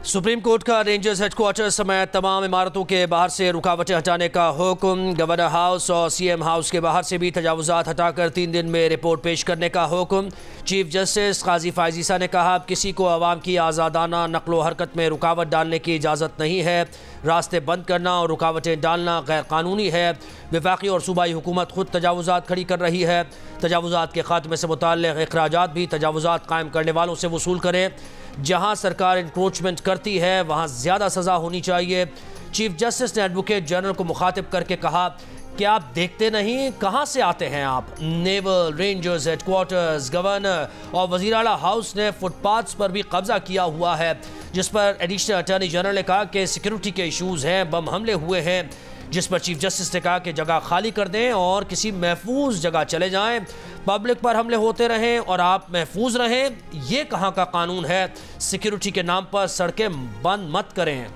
Supreme court का rangers headquarter समेत तमाम इमारतों के बाहर से रुकावटें हटाने का हुक्म। गवर्नर हाउस और सीएम हाउस के बाहर से भी तजावुजात हटाकर 3 दिन में रिपोर्ट पेश करने का हुक्म। चीफ जस्टिस काजी फायजीसा ने कहा, किसी को आवाम की आज़ादाना नकलो हरकत में रुकावट डालने की इजाज़त नहीं है। रास्ते बंद करना और रुकावटें डालना गैर कानूनी है। वफाकी और सूबाई हुकूमत खुद तजावुजात खड़ी कर रही है। तजावुजात के खात्मे से मुताल्लिक़ अखराजात भी तजावुजात कायम करने वालों से वसूल करें। जहां सरकार इंक्रोचमेंट करती है वहां ज़्यादा सज़ा होनी चाहिए। चीफ जस्टिस ने एडवोकेट जनरल को मुखातिब करके कहा कि आप देखते नहीं कहां से आते हैं आप। नेवल रेंजर्स हेडक्वार्टर्स, गवर्नर और वज़ीर आला हाउस ने फुटपाथ्स पर भी कब्जा किया हुआ है, जिस पर एडिशनल अटॉर्नी जनरल ने कहा कि सिक्योरिटी के इशूज़ हैं, बम हमले हुए हैं, जिस पर चीफ जस्टिस ने कहा कि जगह खाली कर दें और किसी महफूज जगह चले जाएं। पब्लिक पर हमले होते रहें और आप महफूज रहें, ये कहाँ का कानून है? सिक्योरिटी के नाम पर सड़कें बंद मत करें।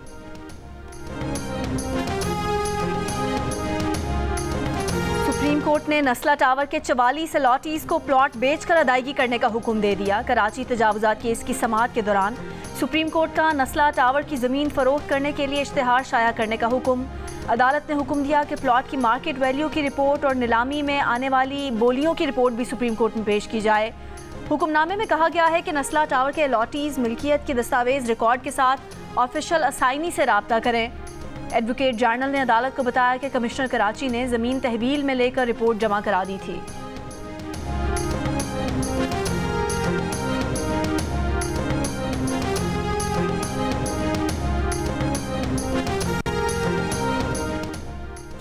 सुप्रीम कोर्ट ने नस्ला टावर के 44 अलॉटीज को प्लॉट बेचकर अदायगी करने का हुक्म दे दिया। कराची तजावुजात केस की समाअत के दौरान सुप्रीम कोर्ट का नस्ला टावर की ज़मीन फरोख्त करने के लिए इश्तिहार शाया करने का हुक्म। अदालत ने हुक्म दिया कि प्लॉट की मार्केट वैल्यू की रिपोर्ट और नीलामी में आने वाली बोलियों की रिपोर्ट भी सुप्रीम कोर्ट में पेश की जाए। हुक्मनामे में कहा गया है कि नस्ला टावर के अलॉटीज मिल्कियत के दस्तावेज रिकॉर्ड के साथ ऑफिशियल असाइनी से रब्ता करें। एडवोकेट जनरल ने अदालत को बताया कि कमिश्नर कराची ने ज़मीन तहवील में लेकर रिपोर्ट जमा करा दी थी।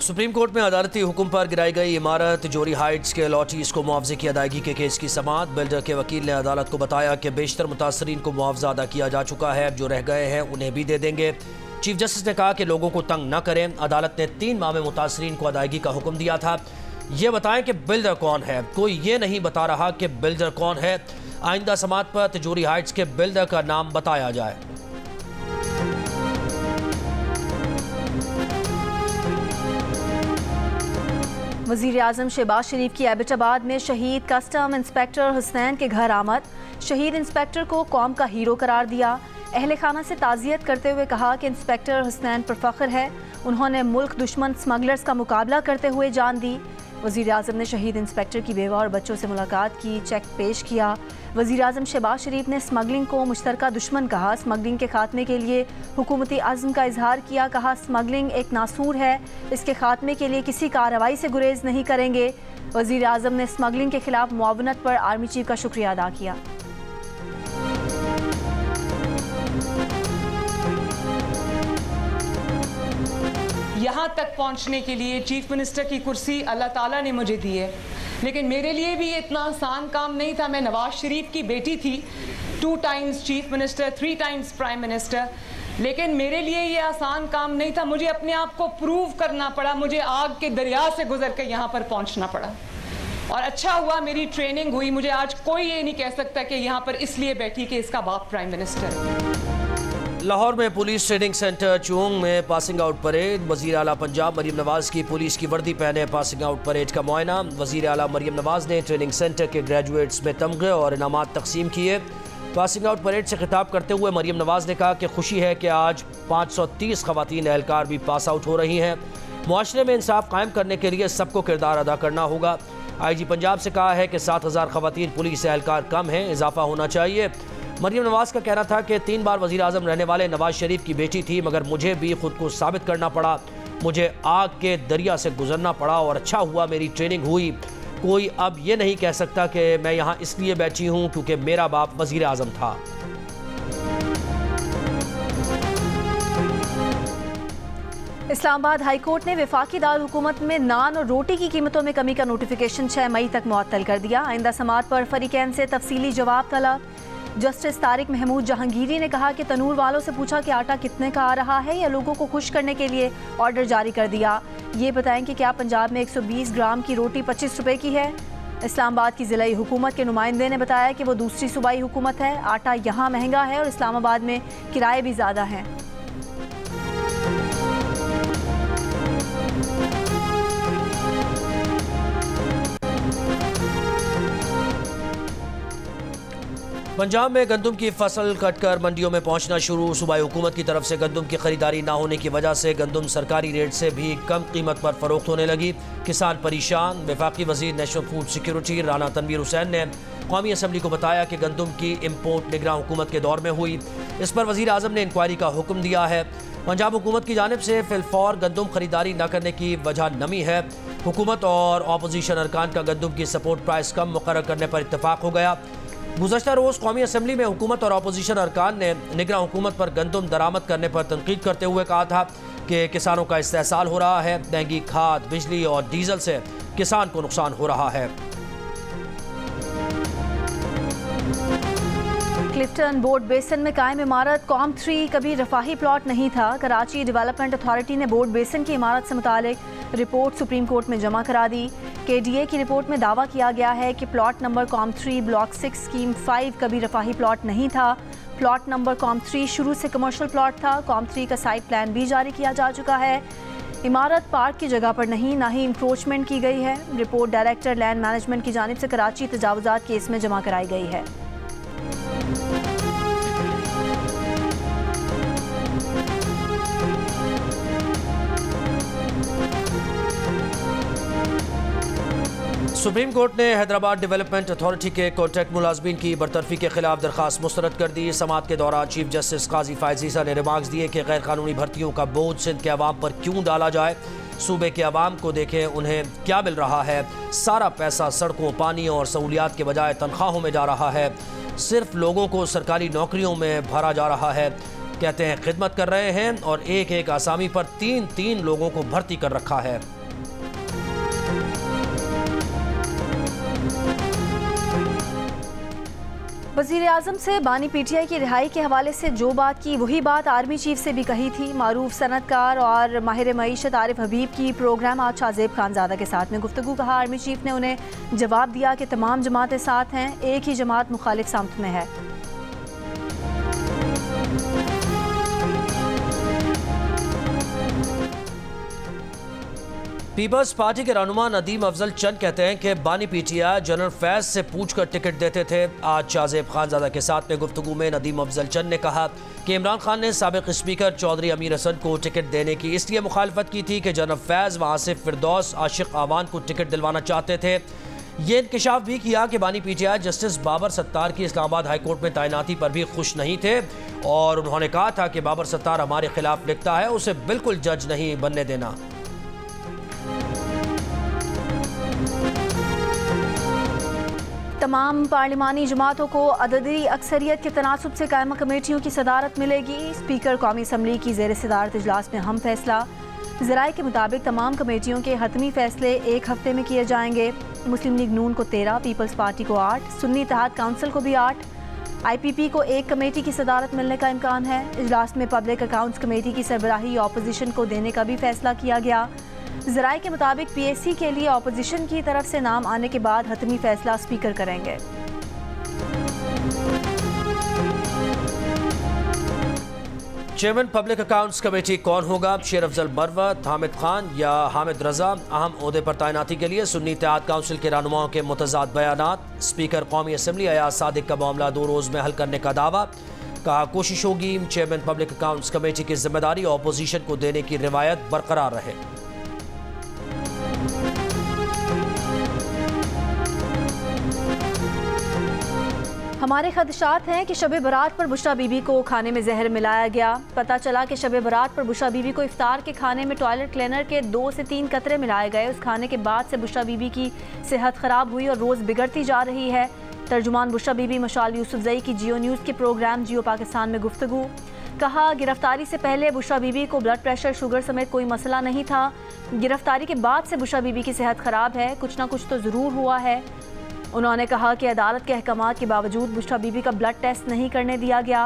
सुप्रीम कोर्ट में अदालती हुक्म पर गिराई गई इमारत जोरी हाइट्स के अलॉटीज को मुआवजे की अदायगी के केस की समाअत। बिल्डर के वकील ने अदालत को बताया कि बेशतर मुतासरीन को मुआवजा अदा किया जा चुका है, जो रह गए हैं उन्हें भी दे देंगे। चीफ जस्टिस ने कहा कि लोगों को तंग न करें। अदालत ने 3 माह में मुतासरीन को अदायगी का हुक्म दिया था। ये बताएं कि बिल्डर कौन है। कोई ये नहीं बता रहा कि बिल्डर कौन है। आइंदा समाअत पर तिजोरी हाइट्स के बिल्डर का नाम बताया जाए। वज़ीर आज़म शहबाज शरीफ की एबटाबाद में शहीद कस्टम इंस्पेक्टर हुसैन के घर आमद। शहीद इंस्पेक्टर को कौम का हीरो करार दिया। अहले खाना से ताज़ियत करते हुए कहा कि इंस्पेक्टर हुसैन पर फ़ख्र है, उन्होंने मुल्क दुश्मन स्मगलर्स का मुकाबला करते हुए जान दी। वज़ीर आज़म ने शहीद इंस्पेक्टर की बेवा और बच्चों से मुलाकात की, चेक पेश किया। वज़ीर आज़म शहबाज शरीफ ने स्मगलिंग को मुश्तरका दुश्मन कहा। स्मगलिंग के खात्मे के लिए हुकूमती अज़्म का इजहार किया। कहा, स्मगलिंग एक नासूर है, इसके खात्मे के लिए किसी कार्रवाई से गुरेज नहीं करेंगे। वज़ीर आज़म ने स्मगलिंग के खिलाफ मुआवनत पर आर्मी चीफ का शुक्रिया अदा किया। यहाँ तक पहुँचने के लिए चीफ मिनिस्टर की कुर्सी अल्लाह ताला ने मुझे दी है, लेकिन मेरे लिए भी इतना आसान काम नहीं था। मैं नवाज शरीफ की बेटी थी, 2 times chief minister, 3 times prime minister, लेकिन मेरे लिए ये आसान काम नहीं था। मुझे अपने आप को प्रूव करना पड़ा, मुझे आग के दरिया से गुजर कर यहाँ पर पहुँचना पड़ा। और अच्छा हुआ मेरी ट्रेनिंग हुई। मुझे आज कोई ये नहीं कह सकता कि यहाँ पर इसलिए बैठी कि इसका बाप प्राइम मिनिस्टर है। लाहौर में पुलिस ट्रेनिंग सेंटर चुंग में पासिंग आउट परेड। वज़ीर आला पंजाब मरीम नवाज की पुलिस की वर्दी पहने पासिंग आउट परेड का मुआयना। वज़ीर आला मरीम नवाज ने ट्रेनिंग सेंटर के ग्रेजुएट्स में तमगे और इनामात तकसीम किए। पासिंग आउट परेड से खिताब करते हुए मरीम नवाज ने कहा कि खुशी है कि आज 530 खवातीन एहलकार भी पास आउट हो रही हैं। मुआशरे में इंसाफ कायम करने के लिए सबको किरदार अदा करना होगा। IG पंजाब से कहा है कि 7000 खवातीन पुलिस एहलकार कम हैं, इजाफा होना चाहिए। मरीम नवाज का कहना था कि 3 बार वज़ीर आज़म रहने वाले नवाज शरीफ की बेटी थी, मगर मुझे भी खुद को साबित करना पड़ा, मुझे आग के दरिया से गुजरना पड़ा और अच्छा हुआ मेरी ट्रेनिंग हुई। कोई अब ये नहीं कह सकता कि मैं यहाँ इसलिए बैठी हूँ क्योंकि मेरा बाप वज़ीर आज़म था। इस्लामाबाद हाई कोर्ट ने वफाकी दारुल हुकूमत में नान और रोटी की कीमतों में कमी का नोटिफिकेशन 6 मई तक मुअत्तल कर दिया। आइंदा समाअत पर फरीकैन से तफसीली जवाब तलब। जस्टिस तारिक महमूद जहांगीरी ने कहा कि तनूर वालों से पूछा कि आटा कितने का आ रहा है या लोगों को खुश करने के लिए ऑर्डर जारी कर दिया। ये बताएं कि क्या पंजाब में 120 ग्राम की रोटी 25 रुपए की है। इस्लामाबाद की ज़िलाई हुकूमत के नुमाइंदे ने बताया कि वो दूसरी सूबाई हुकूमत है, आटा यहाँ महंगा है और इस्लामाबाद में किराए भी ज़्यादा हैं। पंजाब में गंदम की फसल कटकर मंडियों में पहुंचना शुरू। सूबाई हुकूमत की तरफ से गंदम की खरीदारी ना होने की वजह से गंदम सरकारी रेट से भी कम कीमत पर फरोख्त होने लगी। किसान परेशान। वफाकी वजीर national food security Rana Tanveer Hussain ने कौमी असम्बली को बताया कि गंदम की इम्पोर्ट निगरान हुकूमत के दौर में हुई। इस पर वजीर आज़म ने इंक्वायरी का हुक्म दिया है। पंजाब हुकूमत की जानिब से फिलफौर गंदम खरीदारी न करने की वजह नमी है। हुकूमत और अपोजिशन अरकान का गंदम की सपोर्ट प्राइस कम मुकर्रर करने पर इत्तफाक हो गया। गुज़श्ता रोज़ कौमी असम्बली में हुकूमत और अपोजिशन अरकान ने निगरान हुकूमत पर गंदम दरामद करने पर तनकीद करते हुए कहा था कि किसानों का इस्तेहसाल हो रहा है। महंगी खाद, बिजली और डीजल से किसान को नुकसान हो रहा है। क्लिफ्टन बोर्ड बेसन में कायम इमारत कॉम 3 कभी रफाही प्लॉट नहीं था। कराची डेवलपमेंट अथॉरिटी ने बोर्ड बेसन की इमारत से मुतालिक रिपोर्ट सुप्रीम कोर्ट में जमा करा दी। KDA की रिपोर्ट में दावा किया गया है कि plot number com 3 block 6 scheme 5 कभी रफाही प्लॉट नहीं था। प्लॉट नंबर कॉम 3 शुरू से कमर्शियल प्लॉट था। कॉम 3 का साइट प्लान भी जारी किया जा चुका है। इमारत पार्क की जगह पर नहीं, ना ही इंक्रोचमेंट की गई है। रिपोर्ट डायरेक्टर लैंड मैनेजमेंट की जानिब से कराची तजावुजात केस में जमा कराई गई है। सुप्रीम कोर्ट ने हैदराबाद डेवलपमेंट अथॉरिटी के कॉन्ट्रैक्ट मुलाजमीन की बरतरफी के खिलाफ दरख्वास्त मुस्तरद कर दी। समाअत के दौरान चीफ जस्टिस काजी फायज ईसा ने रिमार्क्स दिए कि गैर कानूनी भर्तियों का बोझ सिंध के अवाम पर क्यों डाला जाए। सूबे के अवाम को देखें उन्हें क्या मिल रहा है। सारा पैसा सड़कों, पानी और सहूलियात के बजाय तनख्वाहों में जा रहा है। सिर्फ लोगों को सरकारी नौकरियों में भरा जा रहा है। कहते हैं खिदमत कर रहे हैं और एक एक आसामी पर 3-3 लोगों को भर्ती कर रखा है। वज़ीर आज़म से बानी PTI की रिहाई के हवाले से जो बात की वही बात आर्मी चीफ से भी कही थी। मारूफ सनतकार और माहिर मईशत आरिफ हबीब की प्रोग्राम आज शाहजेब खानज़ादा के साथ में गुफ्तगू कहा। आर्मी चीफ ने उन्हें जवाब दिया कि तमाम जमातें साथ हैं, एक ही जमात मुखालिफ सामत में है। पीपल्स पार्टी के रहनुमा नदीम अफजल चंद कहते हैं कि बानी PTI जनरल फैज से पूछकर टिकट देते थे। आज शाहजेब खानज़ादा के साथ में गुफ्तगू में नदीम अफजल चंद ने कहा कि इमरान खान ने साबिक स्पीकर चौधरी अमीर हसन को टिकट देने की इसलिए मुखालफत की थी कि जनरल फैज वहाँ से फिरदौस आशिक आवान को टिकट दिलवाना चाहते थे। ये इंकशाफ भी किया कि बानी PTI जस्टिस बाबर सत्तार की इस्लामाबाद हाई कोर्ट में तैनाती पर भी खुश नहीं थे और उन्होंने कहा था कि बाबर सत्तार हमारे खिलाफ लिखता है, उसे बिल्कुल जज नहीं बनने देना। तमाम पार्लिमानी जमातों को अददी अक्सरियत के तनासुब से कायमा कमेटियों की सदारत मिलेगी। स्पीकर कौमी असम्बली की ज़ेर सदारत इजलास में हम फैसला। ज़राए के मुताबिक तमाम कमेटियों के हतमी फैसले 1 हफ्ते में किए जाएंगे। मुस्लिम लीग नून को 13, पीपल्स पार्टी को 8, सुन्नी इत्तेहाद काउंसिल को भी 8, IPP को 1 कमेटी की सदारत मिलने का इम्कान है। इजलास में पब्लिक अकाउंट्स कमेटी की सरबराही अपोजिशन को देने का भी फैसला किया गया। ज़राए के मुताबिक PAC के लिए अपोजिशन की तरफ से नाम आने के बाद हतमी फैसला स्पीकर करेंगे। चेयरमैन पब्लिक अकाउंट्स कमेटी कौन होगा? शेर अफजल मरवत, हामिद खान या हामिद रजा? अहम ओहदे पर तैनाती के लिए सुन्नी इत्तेहाद काउंसिल के रहनुमाओं के मुतज़ाद बयानात। स्पीकर कौमी असम्बली अयाज सादिक का मामला 2 रोज़ में हल करने का दावा। कहा कोशिश होगी चेयरमैन पब्लिक अकाउंट्स कमेटी की जिम्मेदारी अपोजिशन को देने की रिवायत बरकरार रहे। हमारे खदशात हैं कि शब बरात पर बुशरा बीबी को खाने में जहर मिलाया गया। पता चला कि शब बरात पर बुशरा बीबी को इफ्तार के खाने में टॉयलेट क्लीनर के 2 से 3 कतरे मिलाए गए। उस खाने के बाद से बुशरा बीबी की सेहत ख़राब हुई और रोज़ बिगड़ती जा रही है। तर्जुमान बुशरा बीबी मशाल यूसुफजई की जियो न्यूज़ के प्रोग्राम जियो पाकिस्तान में गुफ्तगू। कहा गिरफ्तारी से पहले बुशरा बीबी को ब्लड प्रेशर, शुगर समेत कोई मसला नहीं था। गिरफ्तारी के बाद से बुशरा बीबी की सेहत ख़राब है, कुछ ना कुछ तो ज़रूर हुआ है। उन्होंने कहा कि अदालत के अहकामात के बावजूद बुशरा बीबी का ब्लड टेस्ट नहीं करने दिया गया।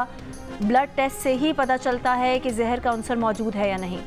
ब्लड टेस्ट से ही पता चलता है कि जहर का अंसर मौजूद है या नहीं।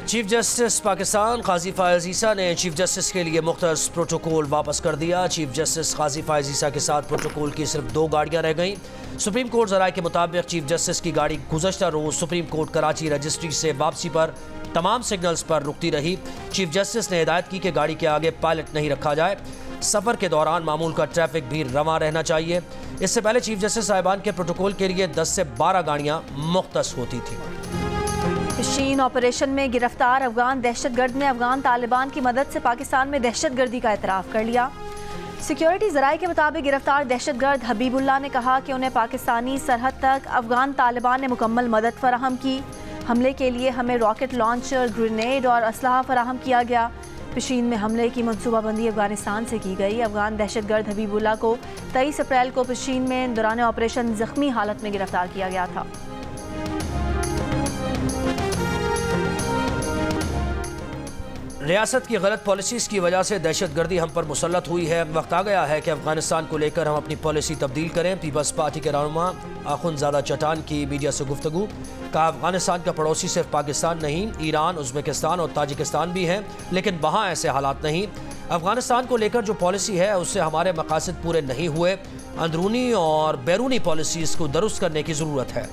चीफ जस्टिस पाकिस्तान काजी फायज ईसा ने चीफ जस्टिस के लिए मुख्तस प्रोटोकॉल वापस कर दिया। चीफ जस्टिस काजी फायज ईसा के साथ प्रोटोकॉल की सिर्फ 2 गाड़ियां रह गईं। सुप्रीम कोर्ट ज़राए के मुताबिक चीफ जस्टिस की गाड़ी गुज़श्ता रोज़ सुप्रीम कोर्ट कराची रजिस्ट्री से वापसी पर तमाम सिग्नल्स पर रुकती रही। चीफ जस्टिस ने हिदायत की कि गाड़ी के आगे पायलट नहीं रखा जाए। सफ़र के दौरान मामूल का ट्रैफिक भी रवा रहना चाहिए। इससे पहले चीफ जस्टिस साहिबान के प्रोटोकॉल के लिए 10 से 12 गाड़ियाँ मुख्तस होती थी। शीन ऑपरेशन में गिरफ्तार अफगान दहशतगर्द ने अफगान तालिबान की मदद से पाकिस्तान में दहशतगर्दी का एतराफ़ कर लिया। सिक्योरिटी ज़राए के मुताबिक गिरफ्तार दहशतगर्द हबीबुल्लाह ने कहा कि उन्हें पाकिस्तानी सरहद तक अफगान तालिबान ने मुकम्मल मदद फराहम की। हमले के लिए हमें रॉकेट लॉन्चर, ग्रेनेड और असलहा फराहम किया गया। पिशीन में हमले की मनसूबाबंदी अफगानिस्तान से की गई। अफगान दहशतगर्द हबीबुल्लाह को 23 अप्रैल को पिशीन में दौरान ऑपरेशन जख्मी हालत में गिरफ्तार किया गया था। रियासत की गलत पॉलिसीज़ की वजह से दहशतगर्दी हम पर मुसल्लत हुई है। वक्त आ गया है कि अफगानिस्तान को लेकर हम अपनी पॉलिसी तब्दील करें। पीपल्स पार्टी के रहनुमा आखुंदजादा चटान की मीडिया से गुफ्तगू। कहा, अफगानिस्तान का पड़ोसी सिर्फ पाकिस्तान नहीं, ईरान, उज़्बेकिस्तान और ताजिकिस्तान भी हैं, लेकिन वहाँ ऐसे हालात नहीं। अफगानिस्तान को लेकर जो पॉलिसी है उससे हमारे मकासद पूरे नहीं हुए। अंदरूनी और बैरूनी पॉलिसीज़ को दुरुस्त करने की ज़रूरत है।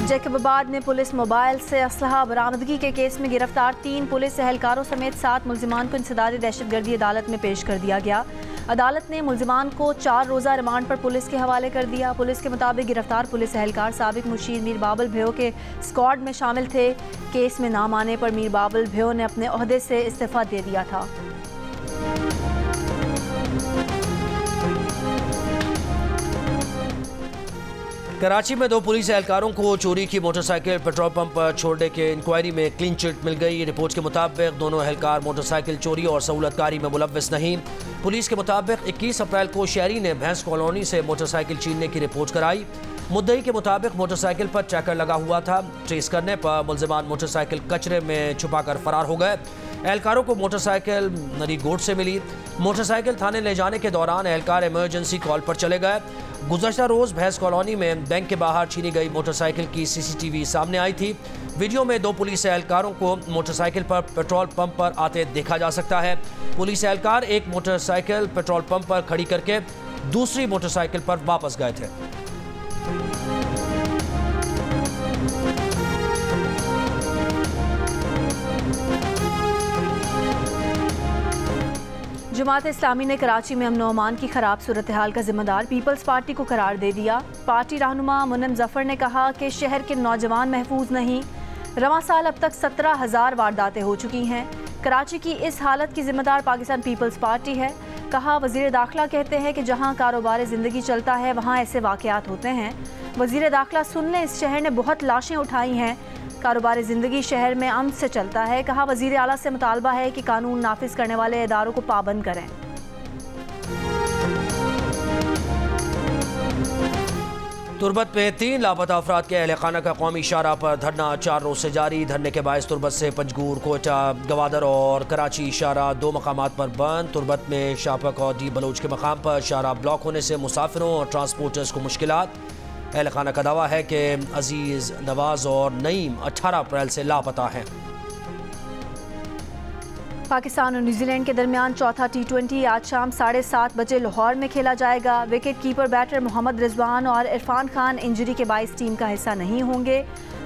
जैकबाबाद में पुलिस मोबाइल से असलहा बरामदगी के केस में गिरफ्तार 3 पुलिस एहलकारों समेत 7 मुल्जिमान को इंसदादी दहशतगर्दी अदालत में पेश कर दिया गया। अदालत ने मुल्जिमान को 4 रोज़ा रिमांड पर पुलिस के हवाले कर दिया। पुलिस के मुताबिक गिरफ्तार पुलिस एहलकार साबिक मुशीर मीर बाबुल भयो के स्क्वाड में शामिल थे। केस में नाम आने पर मीर बाबुल भयो ने अपने ओहदे से इस्तीफा दे दिया था। कराची में 2 पुलिस एहलकारों को चोरी की मोटरसाइकिल पेट्रोल पंप पर छोड़ने के इंक्वायरी में क्लीन चिट मिल गई। रिपोर्ट के मुताबिक दोनों एहलकार मोटरसाइकिल चोरी और सहूलतकारी में मुलव्वस नहीं। पुलिस के मुताबिक 21 अप्रैल को शहरी ने भैंस कॉलोनी से मोटरसाइकिल छीनने की रिपोर्ट कराई। मुद्दई के मुताबिक मोटरसाइकिल पर ट्रैकर लगा हुआ था। ट्रेस करने पर मुल्जिमान मोटरसाइकिल कचरे में छुपाकर फरार हो गए। एहलकारों को मोटरसाइकिल नरी गोट से मिली। मोटरसाइकिल थाने ले जाने के दौरान एहलकार इमरजेंसी कॉल पर चले गए। गुज़श्ता रोज़ भैंस कॉलोनी में बैंक के बाहर छीनी गई मोटरसाइकिल की CCTV सामने आई थी। वीडियो में 2 पुलिस एहलकारों को मोटरसाइकिल पर पेट्रोल पंप पर आते देखा जा सकता है। पुलिस एहलकार एक मोटरसाइकिल पेट्रोल पंप पर खड़ी करके दूसरी मोटरसाइकिल पर वापस गए थे। जमात इस्लामी ने कराची में अमन व अमान की खराब सूरत हाल का जिम्मेदार पीपल्स पार्टी को करार दे दिया। पार्टी रहनुमा मुन्नम जफर ने कहा कि शहर के नौजवान महफूज नहीं। रवां साल अब तक 17,000 वारदातें हो चुकी हैं। कराची की इस हालत की जिम्मेदार पाकिस्तान पीपल्स पार्टी है। कहा, वजीर दाखिला कहते हैं कि जहां कारोबार ज़िंदगी चलता है वहां ऐसे वाक़यात होते हैं। वजीर दाखिला सुन लें, इस शहर ने बहुत लाशें उठाई हैं। कारोबार ज़िंदगी शहर में अमन से चलता है। कहा, वज़ीर आला से मुतालबा है कि कानून नाफिज करने वाले इदारों को पाबंद करें। तुर्बत में 3 लापता अफराद के अहल खाना का कौमी शाहराह पर धरना 4 रोज से जारी। धरने के बायस तुर्बत से पंजगूर, कोयटा, गवादर और कराची शाहराह 2 मकामात पर बंद। तुर्बत में शाहपक और डी बलोच के मकाम पर शाहराह ब्लॉक होने से मुसाफिरों और ट्रांसपोर्टर्स को मुश्किलात। अहल खाना का दावा है कि अजीज़, नवाज और नईम 18 अप्रैल से लापता हैं। पाकिस्तान और न्यूजीलैंड के दरमियान चौथा T20 आज शाम 7:30 बजे लाहौर में खेला जाएगा। Wicket keeper batter Mohammad Rizwan और इरफान खान इंजरी के बायस टीम का हिस्सा नहीं होंगे।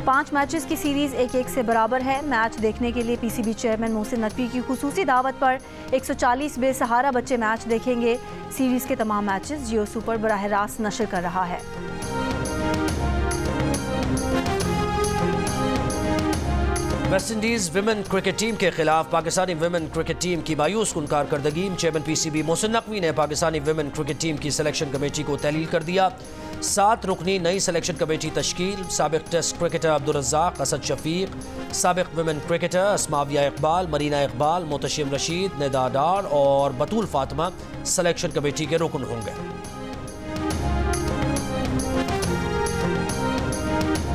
5 मैचेस की सीरीज़ 1-1 से बराबर है। मैच देखने के लिए PCB चेयरमैन मोहसिन नकवी की खुसूसी दावत पर 140 बेसहारा बच्चे मैच देखेंगे। सीरीज़ के तमाम मैचेस जियो सुपर बराह रास्त नशर कर रहा है। West Indies women cricket team के खिलाफ पाकिस्तानी विमेन क्रिकेट टीम की मायूस कुन कारकर्दगी। चेयरमैन PCB मोहसिन नकवी ने पाकिस्तानी विमेन क्रिकेट टीम की सिलेक्शन कमेटी को तहलील कर दिया। 7 रुकनी नई सिलेक्शन कमेटी तश्कील। साबिक टेस्ट क्रिकेटर अब्दुल रज़्ज़ाक, असद शफीक, साबिक विमेन क्रिकेटर अस्माविया इकबाल, मरीना इकबाल, मोतशिम रशीद, निदा डार और बतूल फातिमा सिलेक्शन कमेटी के रुकन होंगे।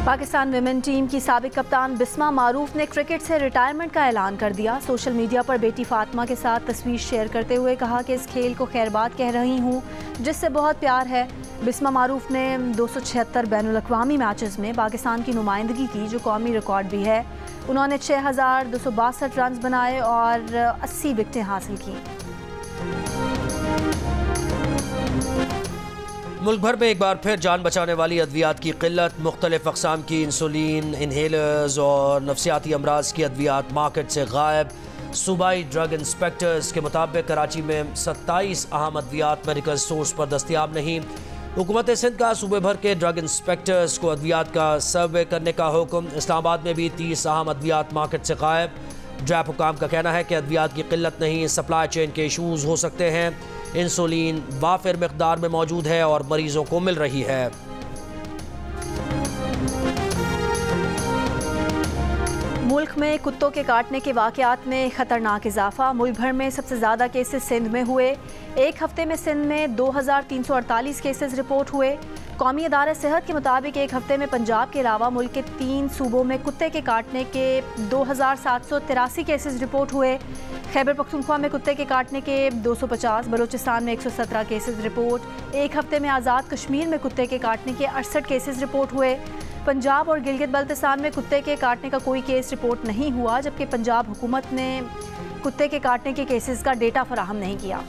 पाकिस्तान विमेन टीम की साबिक कप्तान बिस्मा मारूफ ने क्रिकेट से रिटायरमेंट का ऐलान कर दिया। सोशल मीडिया पर बेटी फातिमा के साथ तस्वीर शेयर करते हुए कहा कि इस खेल को खैरबाद कह रही हूँ जिससे बहुत प्यार है। बिस्मा मारूफ ने 276 बैनुल-अक़वामी मैचेस में पाकिस्तान की नुमाइंदगी की, जो कौमी रिकॉर्ड भी है। उन्होंने 6262 रन बनाए और 80 विकेटें हासिल की। मुल्क भर में एक बार फिर जान बचाने वाली अद्वियात की किल्लत। मुख्तलिफ अक़साम की इंसुलिन, इनहेलर्स और नफसियाती अमराज की अद्वियात मार्केट से गायब। सूबाई ड्रग इंस्पेक्टर्स के मुताबिक कराची में 27 अहम अद्वियात मेडिकल स्टोर्स पर दस्तियाब नहीं। हुकूमत सिंध का सूबे भर के ड्रग इंस्पेक्टर्स को अद्वियात का सर्वे करने का हुक्म। इस्लामाबाद में भी 30 अहम अद्वियात मार्केट से गायब। ड्रैप हुकाम का कहना है कि अद्वियात की किल्लत नहीं, सप्लाई चेन के इशूज़ हो सकते हैं। इंसुलिन वाफिर मिकदार में मौजूद है और मरीजों को मिल रही है। मुल्क में कुत्तों के काटने के वाक़यात में ख़तरनाक इजाफा। मुल्क भर में सबसे ज़्यादा केसेस सिंध में हुए। एक हफ्ते में सिंध में 2348 केसेस रिपोर्ट हुए। कौमी अदालत सेहत के मुताबिक एक हफ्ते में पंजाब के अलावा मुल्क के 3 सूबों में कुत्ते के काटने के 2783 केसेस रिपोर्ट हुए। खैबर पख्तूनख्वा में कुत्ते के काटने के 250, बलूचिस्तान में 117 केसेस रिपोर्ट। एक हफ्ते में आज़ाद कश्मीर में कुत्ते के काटने के 68 केसेस रिपोर्ट हुए। पंजाब और गिलगित बल्तिस्तान में कुत्ते के काटने का कोई केस रिपोर्ट नहीं हुआ, जबकि पंजाब हुकूमत ने कुत्ते के काटने के केसेस का डेटा फराहम नहीं किया।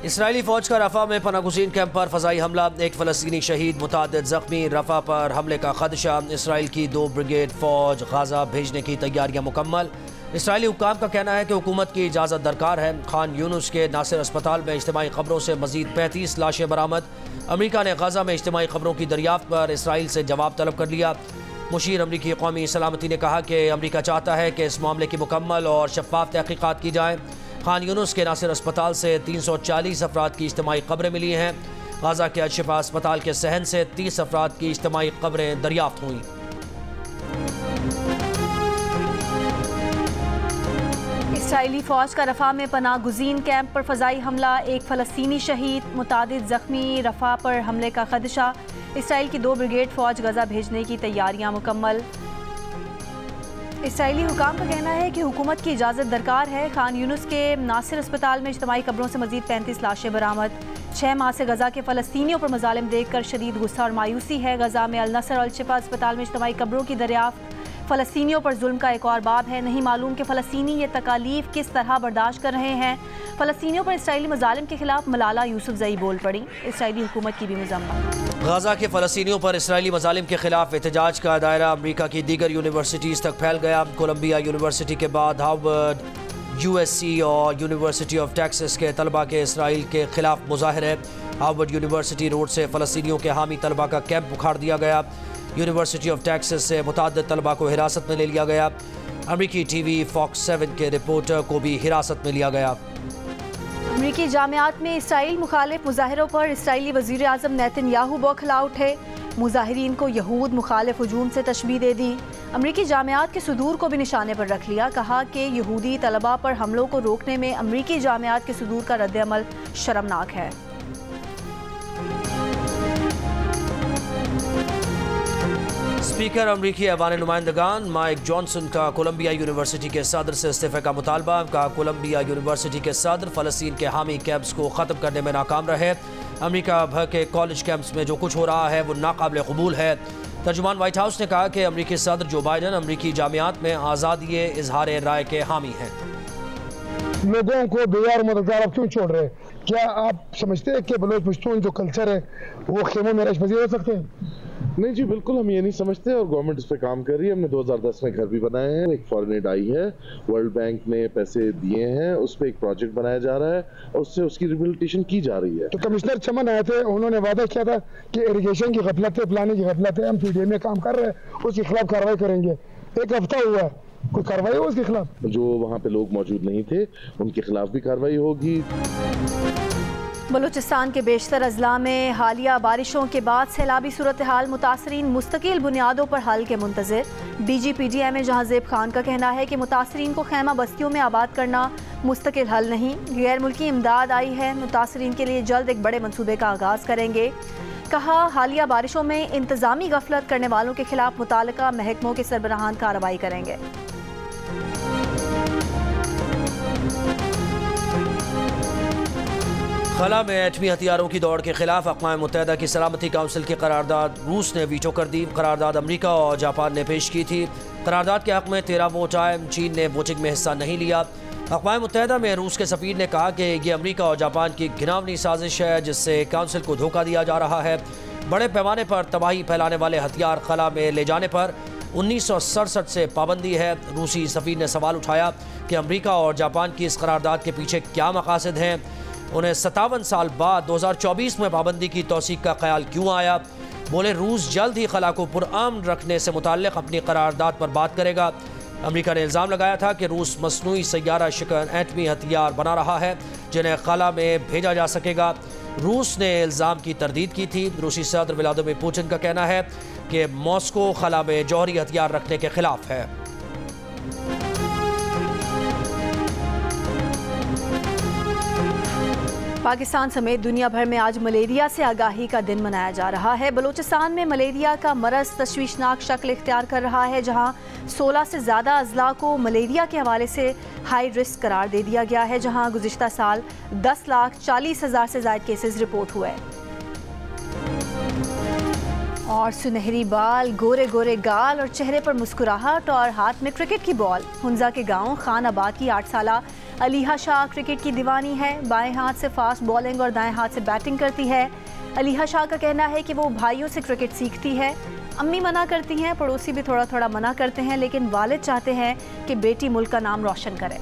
इसराइली फौज का रफा में पनागुज़ीन कैंप पर फ़ज़ाई हमला, एक फ़लस्तीनी शहीद, मुतादिद ज़ख्मी। रफा पर हमले का खदशा। इसराइल की 2 ब्रिगेड फ़ौज गाज़ा भेजने की तैयारियां मुकम्मल। इसराइली हुक्काम का कहना है कि हुकूमत की इजाज़त दरकार है। खान यूनुस के नासिर अस्पताल में इज्तिमाई क़ब्रों से मज़ीद 35 लाशें बरामद। अमरीका ने गाज़ा में इज्तिमाई क़ब्रों की दरियाफ्त पर इसराइल से जवाब तलब कर लिया। मुशीर अमरीकी कौमी सलामती ने कहा कि अमरीका चाहता है कि इस मामले की मुकम्मल और शफ़ाफ तहक़ीक़ात की जाए। खान यूनुस के नासिर अस्पताल से 340 अफराद की इज्तिमाई क़ब्रें मिली हैं। गाज़ा के अल-शिफा अस्पताल के सहन से 30 अफराद की इज्तिमाई क़ब्रें दरियाफ्त हुई। इसराइली फ़ौज का रफ़ा में पनागुज़ीन कैंप पर फ़ज़ाई हमला, एक फ़लस्तीनी शहीद, मुतादिद ज़ख्मी। रफ़ा पर हमले का खदशा। इसराइल की 2 ब्रिगेड फ़ौज गाज़ा भेजने की तैयारियां मुकम्मल। इसराइली हुकाम का कहना है कि हुकूमत की इजाज़त दरकार है। खान यूनुस के नासिर अस्पताल में इज्तिमाई क़ब्रों से मज़ीद 35 लाशें बरामद। 6 माह से गज़ा के फ़लस्तीनियों पर मज़ालिम देखकर शदीद गुस्सा और मायूसी है। गज़ा में अल-नसर अल-शिफा अस्पताल में इज्तिमाई क़ब्रों की दरियाफ्त फ़लस्तीनियों पर जुल्म का एक और बाब है। नहीं मालूम कि फ़लस्तीनी ये तकालीफ किस तरह बर्दाश्त कर रहे हैं। फ़लस्तीनियों पर इसराइली मज़ालिम के खिलाफ मलाला यूसुफ़ज़ई बोल पड़ी। इसराइली हुकूमत की भी मज़म्मत। गाज़ा के फ़लस्तीनियों पर इसराइली मज़ालिम के खिलाफ एहतजाज का दायरा अमरीका की दीगर यूनिवर्सिटीज़ तक फैल गया। कोलंबिया यूनिवर्सिटी के बाद हार्वर्ड, USC और यूनिवर्सिटी ऑफ टेक्सास के तलबा के इसराइल के खिलाफ मुज़ाहरे। हार्वर्ड यूनिवर्सिटी रोड से फ़लस्तीनियों के हामी तलबा का कैंप उखाड़ दिया गया। यूनिवर्सिटी ऑफ टेक्सास से मुताद्दिद तलबा को हिरासत में ले लिया गया। अमरीकी TV Fox 7 के रिपोर्टर को भी हिरासत में लिया गया। अमरीकी जामियात में इसराइल मुखालिफ मुजाहिरों पर इसराइली वज़ीर आज़म नेतन्याहू बौखला उठे। मुजाहिरीन को यहूद मुखालिफ हुजूम से तशबीह दे दी। अमरीकी जामियात के सुदूर को भी निशाने पर रख लिया। कहा कि यहूदी तलबा पर हमलों को रोकने में अमरीकी जामियात के सुदूर का रद्द-ए-अमल शर्मनाक है। स्पीकर अमरीकी ऐवान नुमाइंदगान माइक जॉनसन का कोलंबिया यूनिवर्सिटी के सदर से इस्तीफे का मुतालबा। का कोलंबिया यूनिवर्सिटी के सदर फ़लस्तीन के हामी कैंप्स को ख़त्म करने में नाकाम रहे। अमरीका भर के कॉलेज कैंप्स में जो कुछ हो रहा है वो नाकाबिल क़बूल है। तर्जुमान वाइट हाउस ने कहा कि अमरीकी सदर जो बाइडन अमरीकी जामियात में आज़ादी इजहार राय के हामी हैं। लोगों को बेयार मददगार आप क्यों छोड़ रहे? क्या आप समझते हैं कि बलोच पश्तून जो कल्चर है वो खेमों में रश पजीर हो सकते हैं? नहीं जी, बिल्कुल हम ये नहीं समझते और गवर्नमेंट इस पे काम कर रही है। हमने 2010 में घर भी बनाए हैं। एक फॉरेन एड आई है, वर्ल्ड बैंक ने पैसे दिए हैं, उस पर एक प्रोजेक्ट बनाया जा रहा है और उससे उसकी रिहेबिलिटेशन की जा रही है। तो कमिश्नर चमन आए थे, उन्होंने वादा किया था कि इरिगेशन की गफलत है, प्लानिंग की गफलत है, हम PDA में काम कर रहे हैं, उसके खिलाफ कार्रवाई करेंगे। एक हफ्ता हुआ, कोई कार्रवाई हो उसके खिलाफ? जो वहाँ पे लोग मौजूद नहीं थे उनके खिलाफ भी कार्रवाई होगी। बलूचिस्तान के बेशतर अजला में हालिया बारिशों के बाद सैलाबी सूरत हाल, मुतासरीन मुस्तकिल बुनियादों पर हल के मुंतज़िर। DG PDM जहां ज़ेब खान का कहना है कि मुतासरीन को खैमा बस्तियों में आबाद करना मुस्तकिल हल नहीं, गैर मुल्की इमदाद आई है, मुतासरीन के लिए जल्द एक बड़े मंसूबे का आगाज़ करेंगे। कहा, हालिया बारिशों में इंतजामी गफलत करने वालों के खिलाफ मुताल्लिका महकमों के सरबराहान कार्रवाई करेंगे। खला में एटमी हथियारों की दौड़ के खिलाफ अक़वाम मुत्तहिदा की सलामती काउंसिल की करारदाद रूस ने वीटो कर दी। करारदाद अमरीका और जापान ने पेश की थी। करारदाद के हक़ में 13 वोट आए। चीन ने वोटिंग में हिस्सा नहीं लिया। अक़वाम मुत्तहिदा में रूस के सफ़ीर ने कहा कि ये अमरीका और जापान की घिनौनी साजिश है जिससे काउंसिल को धोखा दिया जा रहा है। बड़े पैमाने पर तबाही फैलाने वाले हथियार खला में ले जाने पर 1967 से पाबंदी है। रूसी सफ़ीर ने सवाल उठाया कि अमरीका और जापान की इस करारदाद के पीछे क्या मकासद हैं। उन्हें 57 साल बाद 2024 में पाबंदी की तौसीक का ख्याल क्यों आया। बोले, रूस जल्द ही खला को पुरअमन रखने से मुताल्लिक़ अपनी करारदाद पर बात करेगा। अमरीका ने इल्ज़ाम लगाया था कि रूस मसनूई सैयारा शिकन एटमी हथियार बना रहा है जिन्हें खला में भेजा जा सकेगा। रूस ने इल्ज़ाम की तरदीद की थी। रूसी सदर व्लादिमीर पुतिन का कहना है कि मॉस्को खला में जौहरी हथियार रखने के खिलाफ है। पाकिस्तान समेत दुनिया भर में आज मलेरिया से आगाही का दिन मनाया जा रहा है। बलूचिस्तान में मलेरिया का मरज़ तशवीशनाक शक्ल इख्तियार कर रहा है, जहां 16 से ज़्यादा अजला को मलेरिया के हवाले से हाई रिस्क करार दे दिया गया है, जहां गुज़िश्ता साल 10,40,000 से ज़ायद केसेस रिपोर्ट हुए। और सुनहरी बाल, गोरे गोरे गाल और चेहरे पर मुस्कुराहट और हाथ में क्रिकेट की बॉल। हुंजा के गांव खान आबाद की 8 साला अलीहा शाह क्रिकेट की दीवानी है। बाएं हाथ से फास्ट बॉलिंग और दाएं हाथ से बैटिंग करती है। अलीहा शाह का कहना है कि वो भाइयों से क्रिकेट सीखती है। अम्मी मना करती हैं, पड़ोसी भी थोड़ा थोड़ा मना करते हैं, लेकिन वालिद चाहते हैं कि बेटी मुल्क का नाम रोशन करे।